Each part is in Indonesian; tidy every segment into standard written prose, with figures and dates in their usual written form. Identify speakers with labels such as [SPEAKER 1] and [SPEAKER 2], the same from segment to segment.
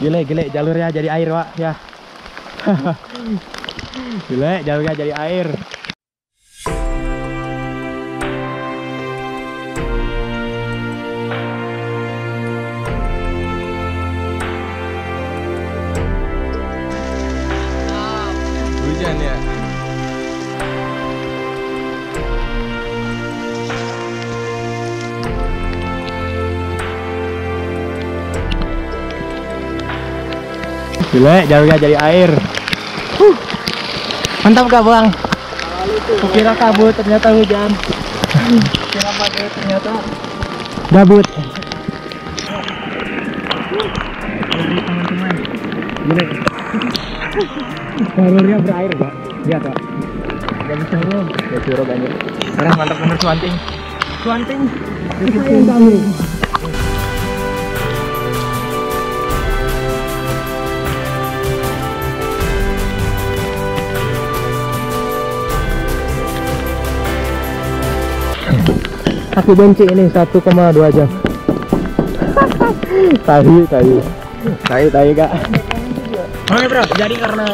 [SPEAKER 1] Gile jalurnya jadi air, Wak, ya. Gile jalurnya jadi air. Hujan ya. Gile, jalurnya jadi air. Mantap gak, Bang? Kukira kabut, ternyata hujan. Kira pakai, ternyata gabut. Teman-teman, gile. Jalurnya berair, Pak. Lihat, Pak. Gak bisa rom. Ya curug aja. Sekarang mantap bener cuanting. Cuanting. Sayang kamu. Aku benci ini 1,2 jam. Tahi Kak. Oke bro, jadi karena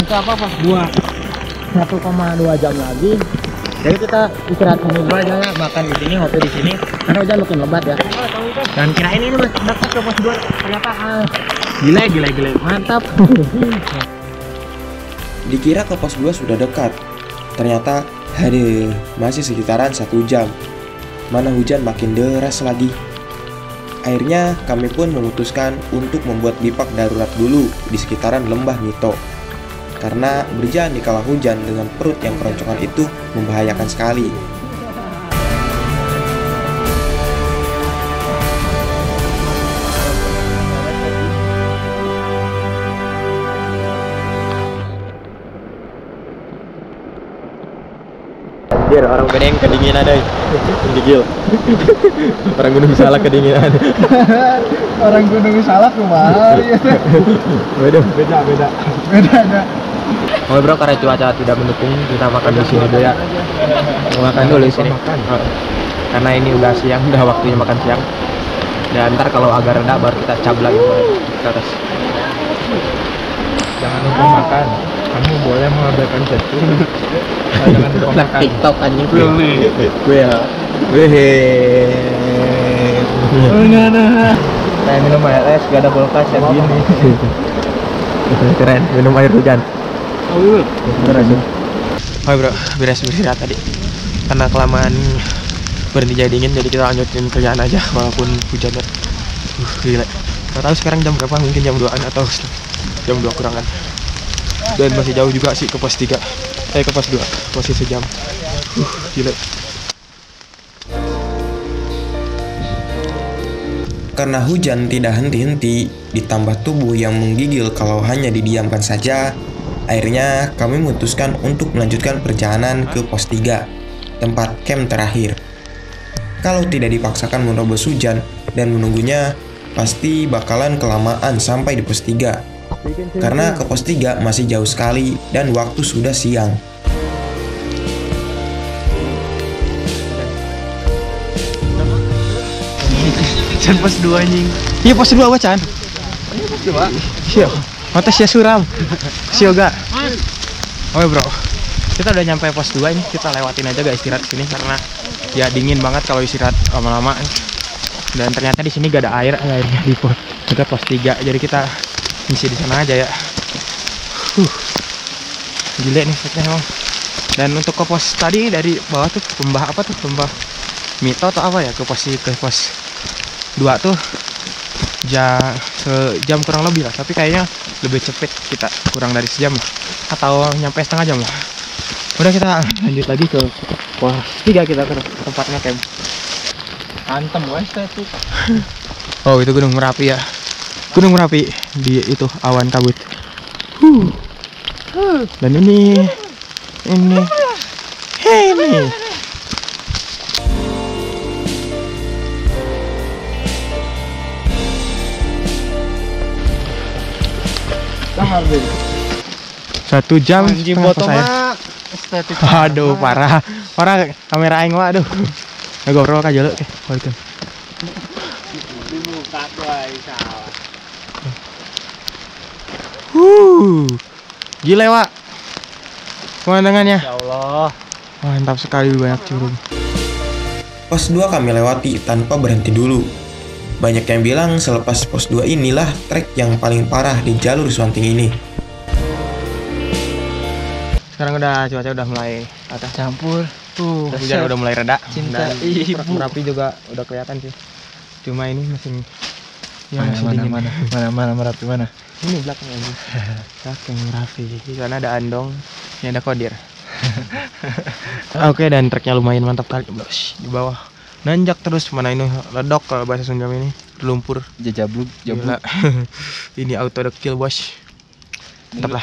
[SPEAKER 1] angka apa pas buah 1,2 jam lagi, jadi kita istirahat sini dulu aja ya, makan di sini, ngopi di sini, karena hujan makin lebat ya. Dan kirain ini mas dekat ke pos 2, ternyata gila, mantap.
[SPEAKER 2] Dikira ke pos 2 sudah dekat, ternyata masih sekitaran 1 jam. Mana hujan makin deras lagi. Akhirnya kami pun memutuskan untuk membuat bipak darurat dulu di sekitaran lembah Mito. Karena berjalan di kala hujan dengan perut yang keroncongan itu membahayakan sekali.
[SPEAKER 1] Orang bedeng kedinginan deh. Gigil. Orang Gunung Salak kedinginan.
[SPEAKER 3] Orang Gunung Salak kumaha. Beda.
[SPEAKER 1] Oh bro, karena cuaca tidak mendukung, kita makan di sini dulu ya. Makan dulu di sini. Karena ini udah siang, udah waktunya makan siang. Dan ntar kalau agak reda baru kita cabut lagi ke atas.
[SPEAKER 3] Jangan lupa makan. Kamu boleh mengabaikan satu. Jangan lupa makan.
[SPEAKER 1] TikTok anjing. Gue ya.
[SPEAKER 3] Nah.
[SPEAKER 1] Kayak minum air es, gak ada kulkas ya gini. Keren, minum air hujan. Oh bro, beres beristirahat tadi. Karena kelamaan berhenti jadi dingin, jadi kita lanjutin kerjaan aja walaupun hujan. Gila. Gak tahu sekarang jam berapa, mungkin jam 2-an atau jam 2 kurangan. Dan masih jauh juga sih ke pos 3. Ke pos 2, masih sejam. Gila.
[SPEAKER 2] Karena hujan tidak henti-henti, ditambah tubuh yang menggigil kalau hanya didiamkan saja, akhirnya kami memutuskan untuk melanjutkan perjalanan ke pos 3, tempat camp terakhir. Kalau tidak dipaksakan menerobos hujan dan menunggunya, pasti bakalan kelamaan sampai di pos 3. Karena ke pos 3 masih jauh sekali dan waktu sudah siang.
[SPEAKER 1] Can pos 2 anjing. Iya pos 2 Chan.
[SPEAKER 3] Ini pos 2.
[SPEAKER 1] Siap. Mata sia suram. Sioga. Oh bro. Kita udah nyampe pos 2 ini. Kita lewatin aja guys istirahat sini karena ya dingin banget kalau istirahat lama-lama. Dan ternyata di sini gak ada air, airnya di pos 3. Jadi kita ngisi di sana aja ya. Gila nih setnya emang. Dan untuk ke pos tadi dari bawah tuh lembah apa tuh? Lembah Mito atau apa ya? Ke pos 2 tuh sejam kurang lebih lah, tapi kayaknya lebih cepet, kita kurang dari sejam lah, atau nyampe setengah jam lah. Udah kita lanjut lagi ke pos 3, kita ke tempatnya camp.
[SPEAKER 3] Antem wes tuh.
[SPEAKER 1] Oh itu Gunung Merapi ya. Gunung Merapi di itu awan kabut. Dan ini Satu jam saya. Aduh parah kamera aing mah aduh. GoPro ka jeuleu teh. Gila, Wak. Pemandangannya.
[SPEAKER 3] Ya Allah.
[SPEAKER 1] Mantap sekali, banyak curug.
[SPEAKER 2] Pos 2 kami lewati tanpa berhenti dulu. Banyak yang bilang selepas pos 2 inilah trek yang paling parah di jalur Swanting ini.
[SPEAKER 1] Sekarang cuaca udah mulai atas campur. Hujan udah mulai reda.
[SPEAKER 3] Cinta
[SPEAKER 1] Dan
[SPEAKER 3] ibu.
[SPEAKER 1] Merapi juga udah kelihatan sih. Cuma ini masih masih
[SPEAKER 3] Mana
[SPEAKER 1] dingin.
[SPEAKER 3] Merapi mana?
[SPEAKER 1] Ini belakang lagi. Belakang Merapi. Di sana ada Andong, ini ada Kodir. Oke, dan treknya lumayan mantap kali, bos. Di bawah nanjak terus, mana ini ledok kalau bahasa Sunda ini, lumpur.
[SPEAKER 3] Jabluk.
[SPEAKER 1] Gila. Ini auto kill, bos. Mantap lah.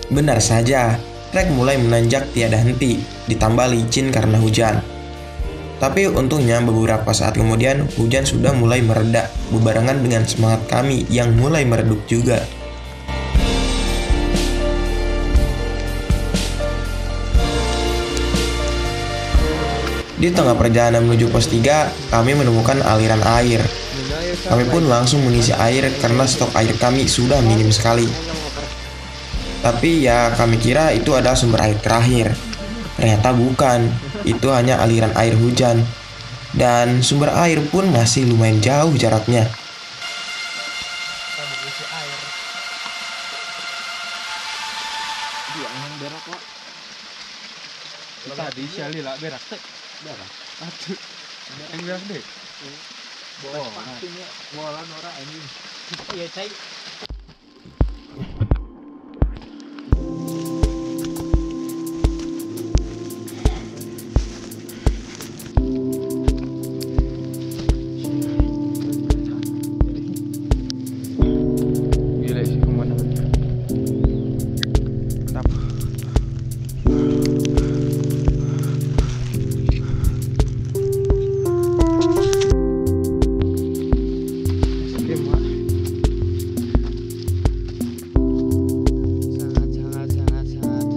[SPEAKER 2] Benar saja, trek mulai menanjak tiada henti, ditambah licin karena hujan. Tapi untungnya beberapa saat kemudian hujan sudah mulai mereda, berbarengan dengan semangat kami yang mulai meredup juga. Di tengah perjalanan menuju pos 3, kami menemukan aliran air. Kami pun langsung mengisi air karena stok air kami sudah minim sekali. Tapi ya kami kira itu adalah sumber air terakhir. Ternyata bukan, itu hanya aliran air hujan. Dan sumber air pun masih lumayan jauh jaraknya.
[SPEAKER 3] Tadi sekali lah berak. Berak. Atuh. Yang berak deh. Bola norak anjing. Iya, cai.
[SPEAKER 1] Gila sih pemandangannya. Mantap. Sangat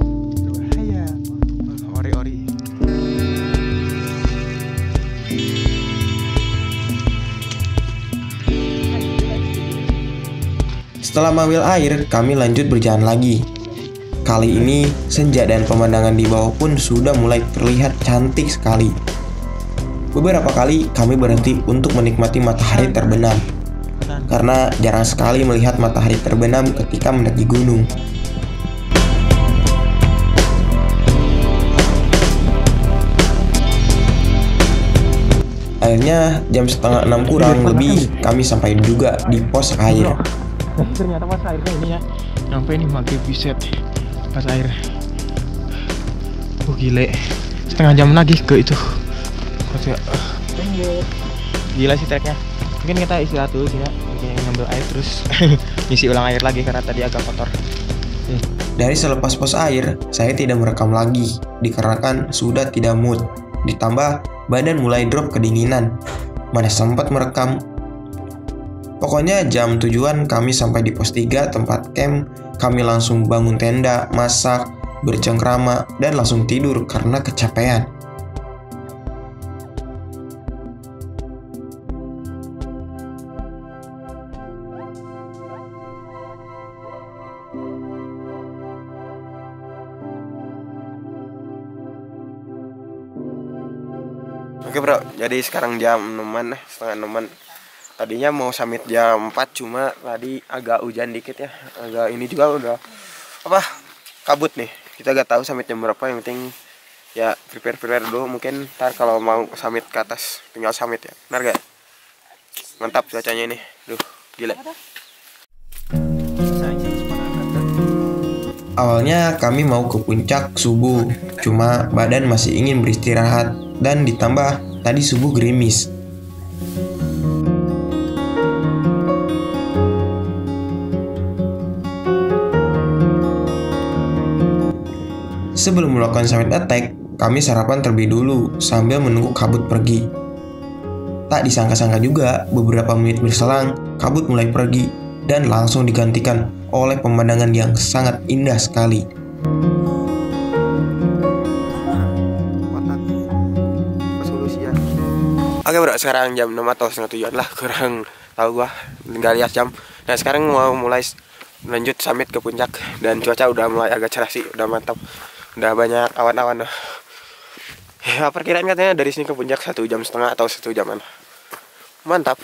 [SPEAKER 1] berbahaya. Ori-ori.
[SPEAKER 2] Setelah mengambil air, kami lanjut berjalan lagi. Kali ini, senja dan pemandangan di bawah pun sudah mulai terlihat cantik sekali. Beberapa kali kami berhenti untuk menikmati matahari terbenam, karena jarang sekali melihat matahari terbenam ketika mendaki gunung. Akhirnya jam setengah 6 kurang lebih kami sampai juga di pos air.
[SPEAKER 1] Ternyata pas airnya ini ya, sampai ini maghrib biset pas air. Gile, setengah jam lagi ke itu. Gila sih treknya. Mungkin kita istirahat dulu sih ya, mungkin ngambil air terus ngisi ulang air lagi karena tadi agak kotor.
[SPEAKER 2] Dari selepas pos air, saya tidak merekam lagi dikarenakan sudah tidak mood. Ditambah badan mulai drop kedinginan. Mana sempat merekam. Pokoknya jam tujuan kami sampai di pos 3 tempat camp. Kami langsung bangun tenda, masak, bercengkrama, dan langsung tidur karena kecapean. Oke bro, jadi sekarang jam 6-an, setengah 6-an. Tadinya mau summit jam 4, cuma tadi agak hujan dikit ya. Agak ini juga udah kabut nih. Kita gak tahu summit jam berapa, yang penting ya prepare dulu. Mungkin ntar kalau mau summit ke atas tinggal summit ya. Benar gak? Mantap cuacanya ini. Duh, gila. Awalnya kami mau ke puncak subuh, cuma badan masih ingin beristirahat dan ditambah tadi subuh gerimis. Sebelum melakukan summit attack, kami sarapan terlebih dulu sambil menunggu kabut pergi. Tak disangka-sangka juga, beberapa menit berselang, kabut mulai pergi dan langsung digantikan oleh pemandangan yang sangat indah sekali. Oke bro, sekarang jam 6 atau setengah 7 lah, kurang tahu gua, nggak lihat jam. Nah sekarang mau mulai lanjut summit ke puncak, dan cuaca udah mulai agak cerah sih, udah mantap, udah banyak awan-awan. Ya perkiraan katanya dari sini ke puncak 1,5 jam atau 1 jaman. Mantap.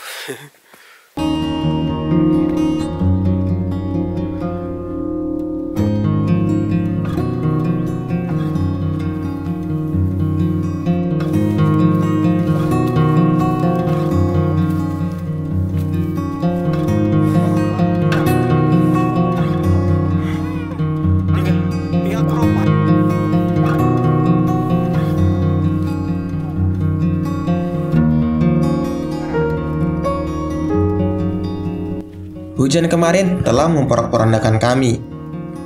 [SPEAKER 2] Hujan kemarin telah memporak-porandakan kami,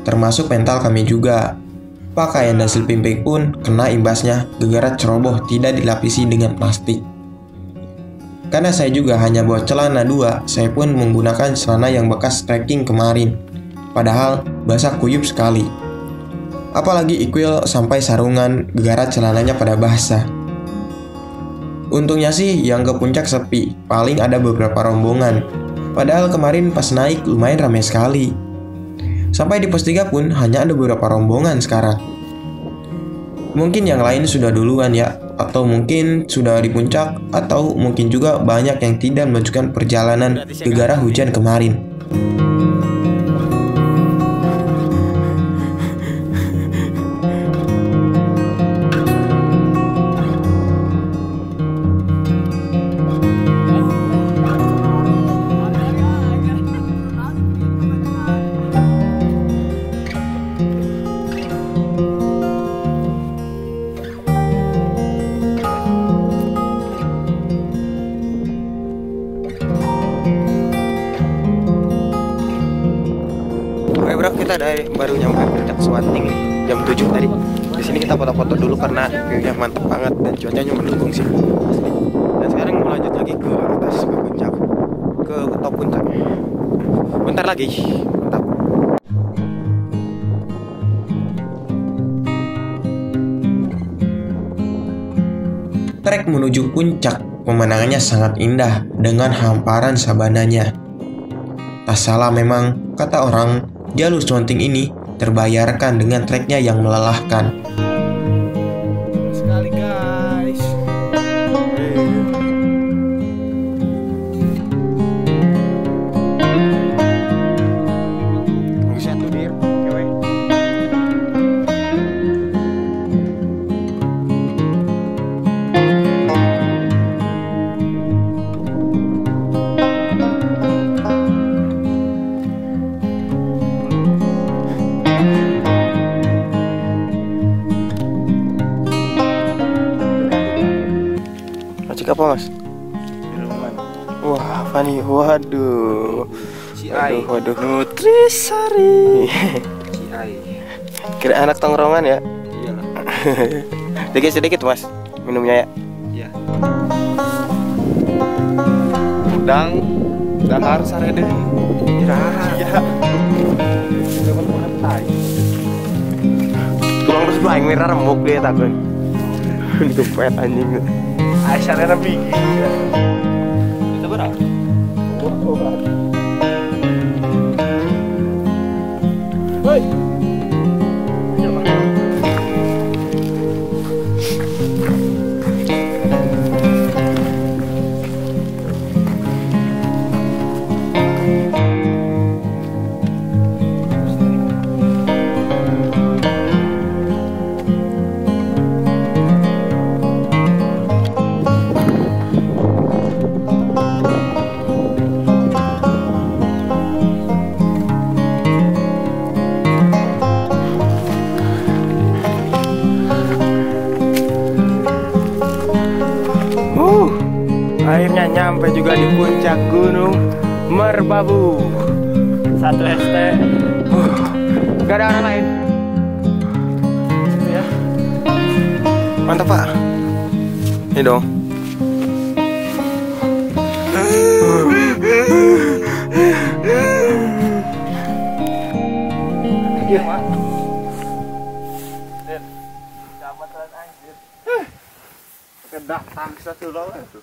[SPEAKER 2] termasuk mental kami juga. Pakaian dan sleeping bag pun kena imbasnya gara-gara ceroboh tidak dilapisi dengan plastik. Karena saya juga hanya bawa celana 2, saya pun menggunakan celana yang bekas trekking kemarin. Padahal basah kuyup sekali. Apalagi Iqwil sampai sarungan gara-gara celananya pada basah. Untungnya sih yang ke puncak sepi, paling ada beberapa rombongan. Padahal kemarin pas naik lumayan ramai sekali. Sampai di pos 3 pun hanya ada beberapa rombongan sekarang. Mungkin yang lain sudah duluan ya, atau mungkin sudah di puncak, atau mungkin juga banyak yang tidak melanjutkan perjalanan gara-gara hujan kemarin. Oke bro, kita baru nyampe puncak Swanting jam 7 tadi. Di sini kita foto-foto dulu karena view-nya mantap banget dan cuacanya mendukung sih. Dan sekarang mau lanjut lagi ke atas, ke puncak, ke top puncak. Bentar lagi, mantap. Trek menuju puncak, pemandangannya sangat indah dengan hamparan sabananya. Tak salah memang, kata orang, jalur Swanting ini terbayarkan dengan treknya yang melelahkan.
[SPEAKER 1] Sekali guys.
[SPEAKER 2] Bisa tuh dir, cewek. Macik apa mas? Wah apa nih? Waduh. Waduh. Nutrisari. Kira anak tongkrongan ya?
[SPEAKER 3] Iya.
[SPEAKER 2] Sedikit mas minumnya ya.
[SPEAKER 3] Iya. Udang dahar sarede. Iya.
[SPEAKER 2] Tuang terus baing merah remuk dia takun. Dikepet anjing.
[SPEAKER 3] Aisyah Nabi. Itu berapa? Woi.
[SPEAKER 2] Akhirnya nyampe juga di puncak Gunung Merbabu.
[SPEAKER 1] 1 ST.
[SPEAKER 2] Gak ada orang lain.
[SPEAKER 1] Ya.
[SPEAKER 2] Mantap pak. Ini dong.
[SPEAKER 3] Kedak tangsa tuh loh itu.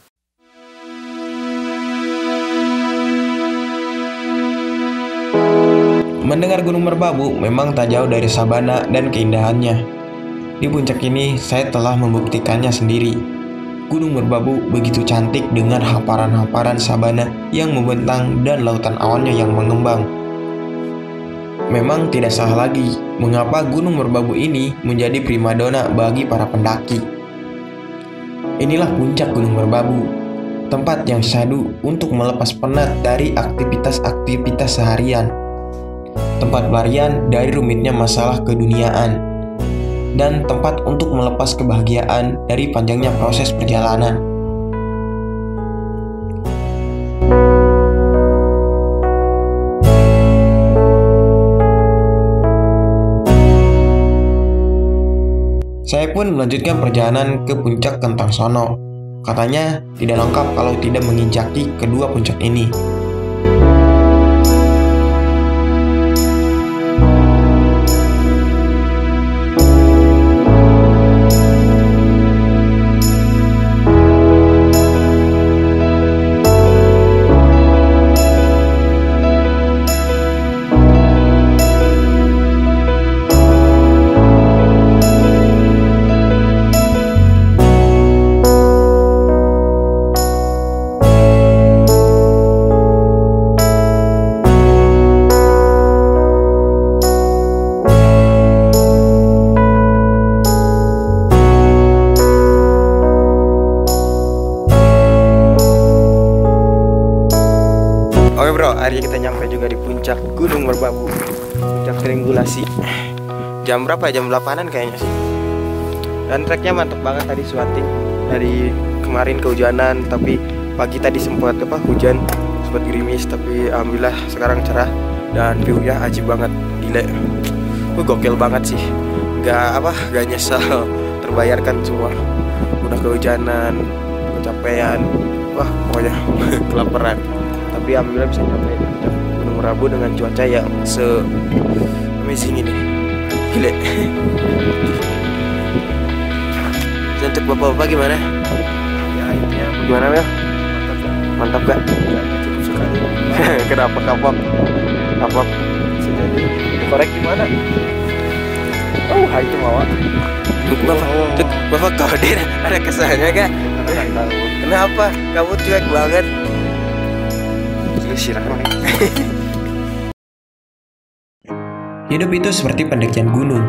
[SPEAKER 2] Mendengar Gunung Merbabu memang tak jauh dari sabana dan keindahannya. Di puncak ini saya telah membuktikannya sendiri. Gunung Merbabu begitu cantik dengan hamparan-hamparan sabana yang membentang dan lautan awannya yang mengembang. Memang tidak salah lagi mengapa Gunung Merbabu ini menjadi primadona bagi para pendaki. Inilah puncak Gunung Merbabu, tempat yang syahdu untuk melepas penat dari aktivitas-aktivitas seharian. Tempat pelarian dari rumitnya masalah keduniaan, dan tempat untuk melepas kebahagiaan dari panjangnya proses perjalanan. Saya pun melanjutkan perjalanan ke puncak Kentang Sono. Katanya tidak lengkap kalau tidak menginjaki kedua puncak ini. Oke bro, hari kita nyampe juga di puncak Gunung Merbabu, puncak Triangulasi. Jam berapa ya? Jam 8-an kayaknya sih. Dan treknya mantep banget tadi, swatting dari kemarin kehujanan, tapi pagi tadi sempat hujan, sempat gerimis, tapi alhamdulillah sekarang cerah dan view-nya ajib banget, gile. Gokil banget sih, gak nyesel, terbayarkan semua. Udah kehujanan, kecapean, wah pokoknya kelaparan. Tapi alhamdulillah bisa nyampe di puncak Gunung Merbabu dengan cuaca yang amazing ini, gile. Untuk bapak-bapak gimana?
[SPEAKER 3] Ya intinya
[SPEAKER 2] Gimana Mel? Mantap gak?
[SPEAKER 3] cukup sekali.
[SPEAKER 2] Kenapa kapok? Kapok?
[SPEAKER 3] Bisa jadi korek gimana? Oh, hai itu mawa.
[SPEAKER 2] Bapak kodir ada kesannya gak?
[SPEAKER 3] Tahu.
[SPEAKER 2] Kenapa? Kamu cuek banget. Hidup itu seperti pendakian gunung.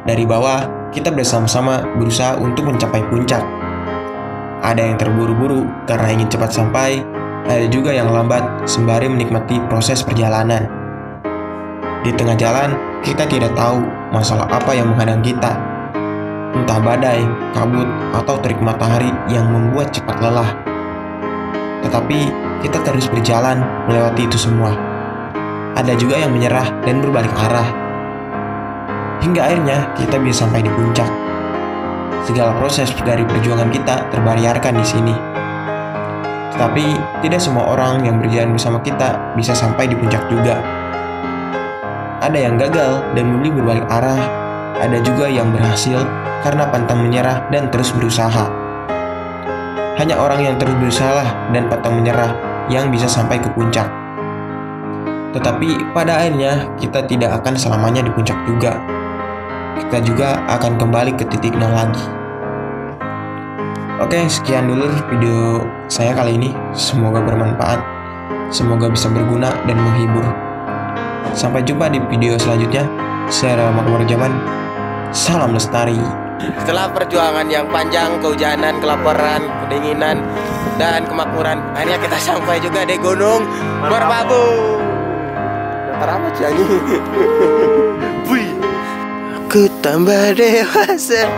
[SPEAKER 2] Dari bawah, kita bersama-sama berusaha untuk mencapai puncak. Ada yang terburu-buru karena ingin cepat sampai, ada juga yang lambat sembari menikmati proses perjalanan. Di tengah jalan, kita tidak tahu masalah apa yang menghadang kita. Entah badai, kabut, atau terik matahari yang membuat cepat lelah. Tetapi kita terus berjalan melewati itu semua. Ada juga yang menyerah dan berbalik arah. Hingga akhirnya kita bisa sampai di puncak. Segala proses dari perjuangan kita terbayarkan di sini. Tetapi tidak semua orang yang berjalan bersama kita bisa sampai di puncak juga. Ada yang gagal dan memilih berbalik arah. Ada juga yang berhasil karena pantang menyerah dan terus berusaha. Hanya orang yang terus berusaha dan pantang menyerah yang bisa sampai ke puncak. Tetapi pada akhirnya kita tidak akan selamanya di puncak juga. Kita juga akan kembali ke titik nol lagi. Oke, sekian dulu video saya kali ini. Semoga bermanfaat, semoga bisa berguna dan menghibur. Sampai jumpa di video selanjutnya. Saya Rahmat Zaman. Salam lestari. Setelah perjuangan yang panjang, kehujanan, kelaparan, kedinginan, dan kemakmuran, akhirnya kita sampai juga di Gunung Merbabu. Datar amat sih anjing. Aku tambah dewasa,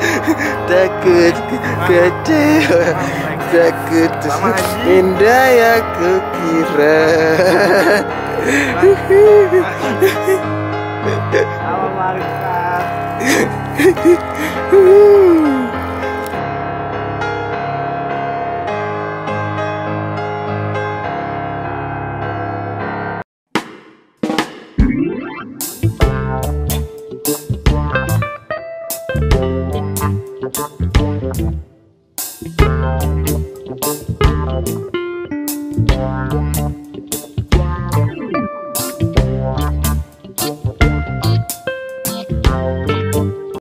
[SPEAKER 2] takut kecewa, takut indah yang kukira.
[SPEAKER 3] Apa